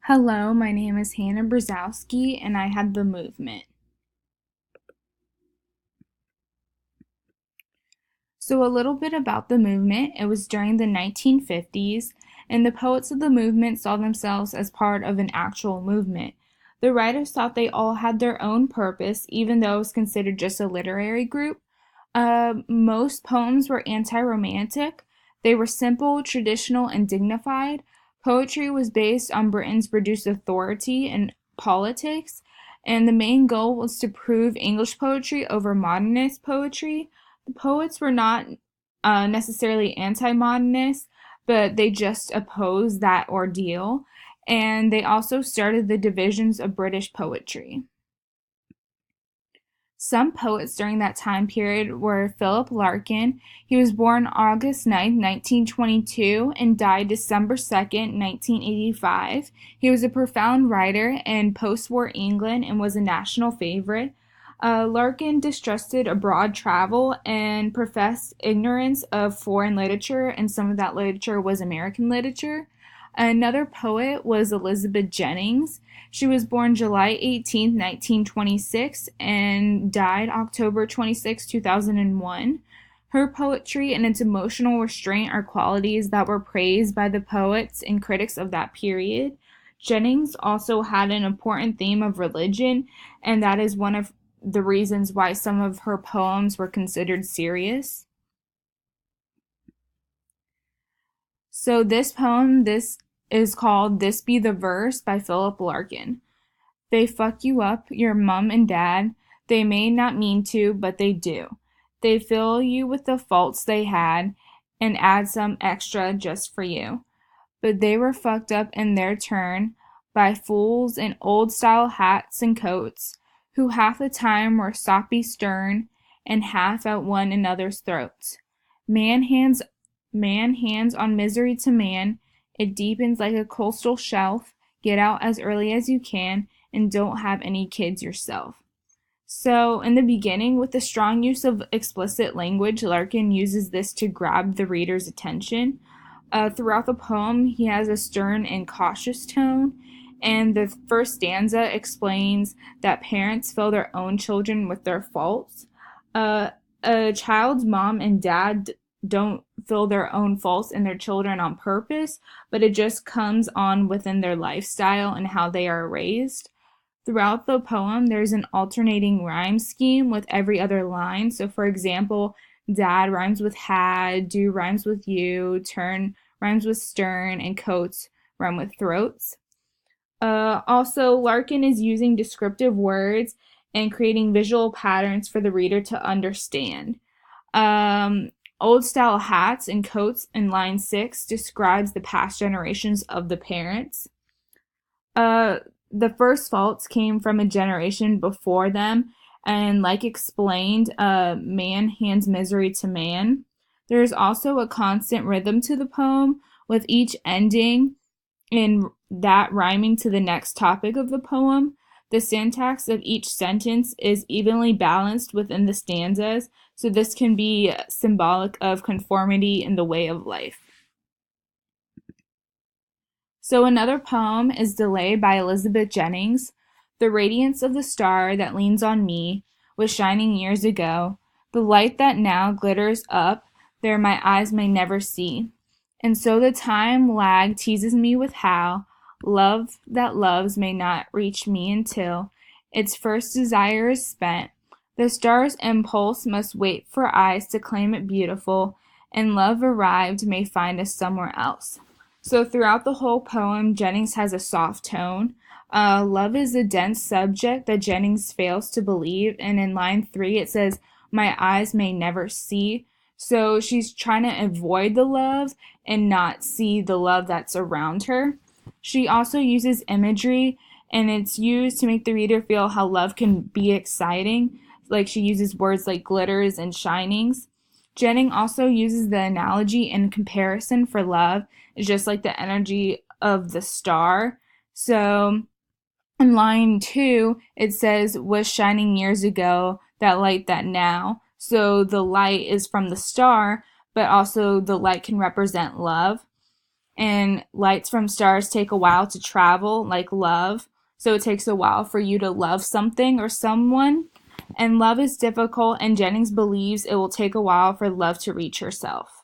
Hello, my name is Hannah Brzezowski, and I had the movement. So, a little bit about the movement. It was during the 1950s, and the poets of the movement saw themselves as part of an actual movement. The writers thought they all had their own purpose, even though it was considered just a literary group. Most poems were anti romantic, they were simple, traditional, and dignified. Poetry was based on Britain's reduced authority and politics, and the main goal was to prove English poetry over modernist poetry. The poets were not necessarily anti modernist, but they just opposed that ordeal, and they also started the divisions of British poetry. Some poets during that time period were Philip Larkin. He was born August 9th, 1922, and died December 2nd, 1985. He was a profound writer in post war England and was a national favorite. Larkin distrusted abroad travel and professed ignorance of foreign literature, and some of that literature was American literature. Another poet was Elizabeth Jennings. She was born July 18th, 1926, and died October 26, 2001. Her poetry and its emotional restraint are qualities that were praised by the poets and critics of that period. Jennings also had an important theme of religion, and that is one of the reasons why some of her poems were considered serious. So this is called This Be the Verse by Philip Larkin. They fuck you up, your mum and dad. They may not mean to, but they do. They fill you with the faults they had and add some extra just for you. But they were fucked up in their turn by fools in old style hats and coats who half the time were soppy stern and half at one another's throats. Man hands Man hands on misery to man. It deepens like a coastal shelf. Get out as early as you can and don't have any kids yourself. So, in the beginning, with the strong use of explicit language, Larkin uses this to grab the reader's attention. Throughout the poem, he has a stern and cautious tone, and the first stanza explains that parents fill their own children with their faults. Uh, a child's mom and dad don't fill their own faults in their children on purpose, but it just comes on within their lifestyle and how they are raised. Throughout the poem, there's an alternating rhyme scheme with every other line. So, for example, dad rhymes with had, do rhymes with you, turn rhymes with stern, and coats rhyme with throats. Also, Larkin is using descriptive words and creating visual patterns for the reader to understand. Old style hats and coats in line 6 describes the past generations of the parents. Uh, the first faults came from a generation before them, and like explained, man hands misery to man. There's also a constant rhythm to the poem, with each ending in that rhyming to the next topic of the poem. The syntax of each sentence is evenly balanced within the stanzas, so this can be symbolic of conformity in the way of life. So another poem is Delay by Elizabeth Jennings. The radiance of the star that leans on me was shining years ago. The light that now glitters up there my eyes may never see. And so the time lag teases me with how love that loves may not reach me until its first desire is spent. The star's impulse must wait for eyes to claim it beautiful, and love arrived may find us somewhere else. So throughout the whole poem, Jennings has a soft tone. Love is a dense subject that Jennings fails to believe, and in line 3 it says, my eyes may never see. So she's trying to avoid the love and not see the love that's around her. She also uses imagery, and it's used to make the reader feel how love can be exciting. Like she uses words like glitters and shinings. Jennings also uses the analogy and comparison for love. It's just like the energy of the star. So in line 2, it says, was shining years ago, that light that now. So the light is from the star, but also the light can represent love. And lights from stars take a while to travel, like love. So it takes a while for you to love something or someone. And love is difficult, and Jennings believes it will take a while for love to reach herself.